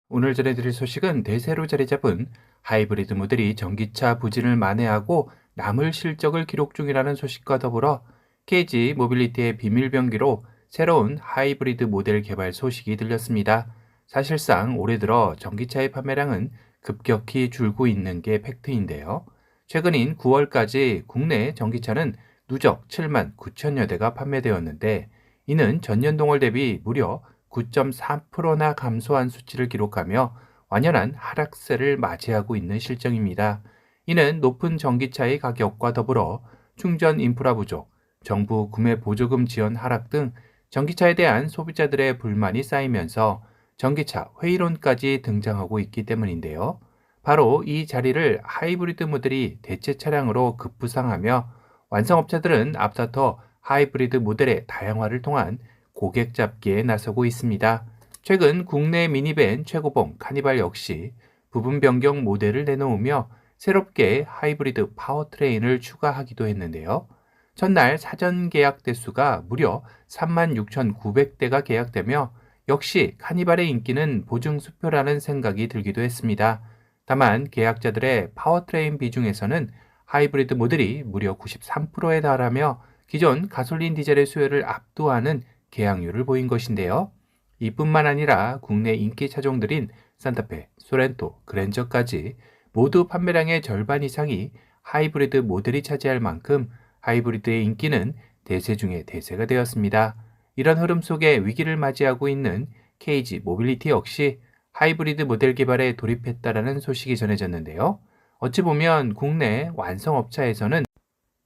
오늘 전해드릴 소식은 대세로 자리 잡은 하이브리드 모델이 전기차 부진을 만회하고 남을 실적을 기록 중이라는 소식과 더불어 KG 모빌리티의 비밀 병기로 새로운 하이브리드 모델 개발 소식이 들렸습니다. 사실상 올해 들어 전기차의 판매량은 급격히 줄고 있는 게 팩트인데요. 최근인 9월까지 국내 전기차는 누적 7만 9천여 대가 판매되었는데, 이는 전년 동월 대비 무려 9.4%나 감소한 수치를 기록하며 완연한 하락세를 맞이하고 있는 실정입니다. 이는 높은 전기차의 가격과 더불어 충전 인프라 부족, 정부 구매 보조금 지원 하락 등 전기차에 대한 소비자들의 불만이 쌓이면서 전기차 회의론까지 등장하고 있기 때문인데요. 바로 이 자리를 하이브리드 모델이 대체 차량으로 급부상하며 완성업체들은 앞서서 하이브리드 모델의 다양화를 통한 고객 잡기에 나서고 있습니다. 최근 국내 미니밴 최고봉 카니발 역시 부분 변경 모델을 내놓으며 새롭게 하이브리드 파워트레인을 추가하기도 했는데요. 첫날 사전 계약 대수가 무려 36,900대가 계약되며 역시 카니발의 인기는 보증 수표라는 생각이 들기도 했습니다. 다만 계약자들의 파워트레인 비중에서는 하이브리드 모델이 무려 93%에 달하며 기존 가솔린 디젤의 수요를 압도하는 개항률을 보인 것인데요. 이뿐만 아니라 국내 인기 차종들인 산타페, 소렌토, 그랜저까지 모두 판매량의 절반 이상이 하이브리드 모델이 차지할 만큼 하이브리드의 인기는 대세 중의 대세가 되었습니다. 이런 흐름 속에 위기를 맞이하고 있는 KG 모빌리티 역시 하이브리드 모델 개발에 돌입했다라는 소식이 전해졌는데요. 어찌 보면 국내 완성업체에서는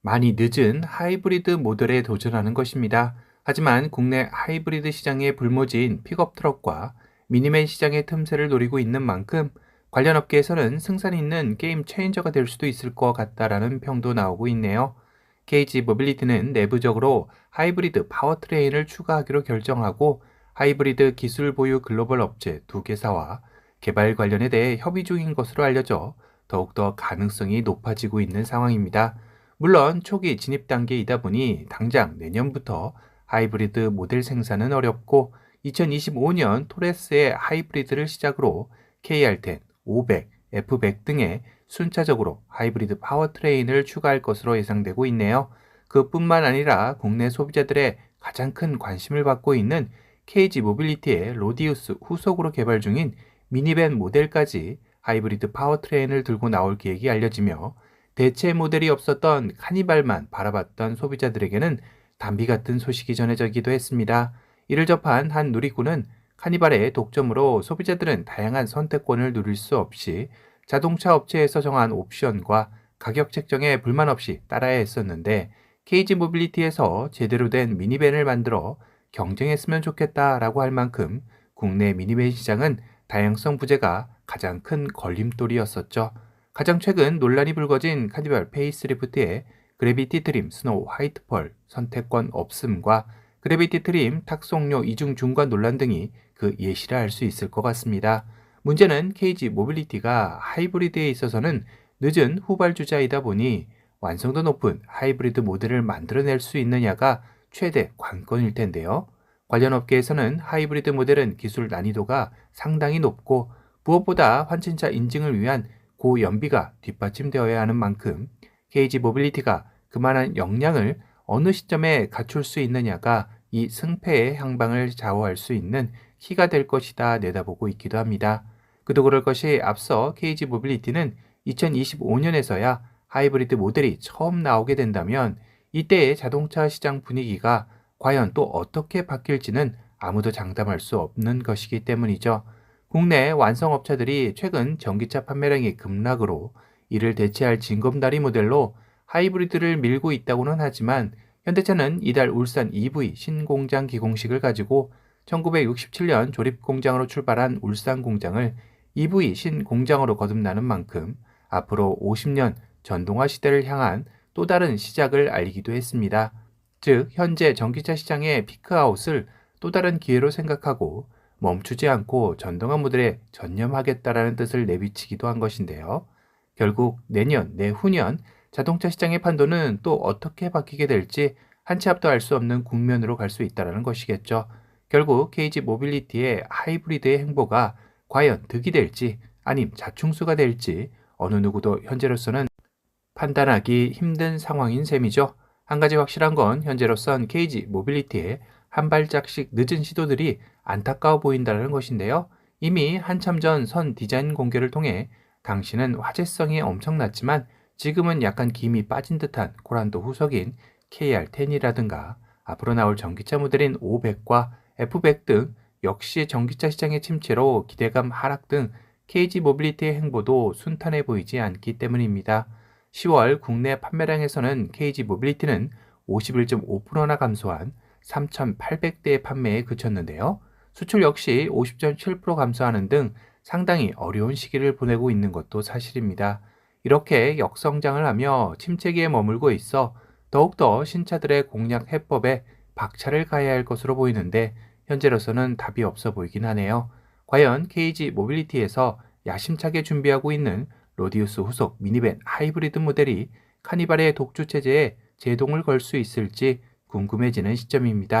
많이 늦은 하이브리드 모델에 도전하는 것입니다. 하지만 국내 하이브리드 시장의 불모지인 픽업 트럭과 미니맨 시장의 틈새를 노리고 있는 만큼 관련 업계에서는 승산 있는 게임 체인저가 될 수도 있을 것 같다라는 평도 나오고 있네요. KG 모빌리티는 내부적으로 하이브리드 파워트레인을 추가하기로 결정하고 하이브리드 기술 보유 글로벌 업체 2개사와 개발 관련에 대해 협의 중인 것으로 알려져 더욱더 가능성이 높아지고 있는 상황입니다. 물론 초기 진입 단계이다 보니 당장 내년부터 하이브리드 모델 생산은 어렵고 2025년 토레스의 하이브리드를 시작으로 KR10, 500, F100 등의 순차적으로 하이브리드 파워트레인을 추가할 것으로 예상되고 있네요. 그뿐만 아니라 국내 소비자들의 가장 큰 관심을 받고 있는 KG 모빌리티의 로디우스 후속으로 개발 중인 미니밴 모델까지 하이브리드 파워트레인을 들고 나올 계획이 알려지며 대체 모델이 없었던 카니발만 바라봤던 소비자들에게는 단비 같은 소식이 전해지기도 했습니다. 이를 접한 한 누리꾼은 카니발의 독점으로 소비자들은 다양한 선택권을 누릴 수 없이 자동차 업체에서 정한 옵션과 가격 책정에 불만 없이 따라야 했었는데, KG 모빌리티에서 제대로 된 미니밴을 만들어 경쟁했으면 좋겠다라고 할 만큼 국내 미니밴 시장은 다양성 부재가 가장 큰 걸림돌이었었죠. 가장 최근 논란이 불거진 카니발 페이스리프트의 그래비티 트림 스노우 화이트 펄 선택권 없음과 그래비티 트림 탁송료 이중 중과 논란 등이 그 예시라 할 수 있을 것 같습니다. 문제는 KG 모빌리티가 하이브리드에 있어서는 늦은 후발주자이다 보니 완성도 높은 하이브리드 모델을 만들어낼 수 있느냐가 최대 관건일 텐데요. 관련 업계에서는 하이브리드 모델은 기술 난이도가 상당히 높고 무엇보다 환신차 인증을 위한 고연비가 뒷받침되어야 하는 만큼 KG 모빌리티가 그만한 역량을 어느 시점에 갖출 수 있느냐가 이 승패의 향방을 좌우할 수 있는 키가 될 것이다 내다보고 있기도 합니다. 그도 그럴 것이 앞서 KG 모빌리티는 2025년에서야 하이브리드 모델이 처음 나오게 된다면 이때의 자동차 시장 분위기가 과연 또 어떻게 바뀔지는 아무도 장담할 수 없는 것이기 때문이죠. 국내 완성업체들이 최근 전기차 판매량의 급락으로 이를 대체할 징검다리 모델로 하이브리드를 밀고 있다고는 하지만, 현대차는 이달 울산 EV 신공장 기공식을 가지고 1967년 조립공장으로 출발한 울산 공장을 EV 신공장으로 거듭나는 만큼 앞으로 50년 전동화 시대를 향한 또 다른 시작을 알리기도 했습니다. 즉, 현재 전기차 시장의 피크아웃을 또 다른 기회로 생각하고 멈추지 않고 전동화 모델에 전념하겠다라는 뜻을 내비치기도 한 것인데요. 결국 내년, 내후년 자동차 시장의 판도는 또 어떻게 바뀌게 될지 한 치 앞도 알 수 없는 국면으로 갈 수 있다는 것이겠죠. 결국 KG 모빌리티의 하이브리드의 행보가 과연 득이 될지 아님 자충수가 될지 어느 누구도 현재로서는 판단하기 힘든 상황인 셈이죠. 한 가지 확실한 건 현재로선 KG 모빌리티의 한 발짝씩 늦은 시도들이 안타까워 보인다는 것인데요. 이미 한참 전 선 디자인 공개를 통해 당시는 화제성이 엄청났지만 지금은 약간 김이 빠진 듯한 고란도 후속인 KR10이라든가 앞으로 나올 전기차 모델인 500과 F100 등 역시 전기차 시장의 침체로 기대감 하락 등 KG 모빌리티의 행보도 순탄해 보이지 않기 때문입니다. 10월 국내 판매량에서는 KG 모빌리티는 51.5%나 감소한 3,800대의 판매에 그쳤는데요. 수출 역시 50.7% 감소하는 등 상당히 어려운 시기를 보내고 있는 것도 사실입니다. 이렇게 역성장을 하며 침체기에 머물고 있어 더욱더 신차들의 공략 해법에 박차를 가해야 할 것으로 보이는데 현재로서는 답이 없어 보이긴 하네요. 과연 KG 모빌리티에서 야심차게 준비하고 있는 로디우스 후속 미니밴 하이브리드 모델이 카니발의 독주 체제에 제동을 걸 수 있을지 궁금해지는 시점입니다.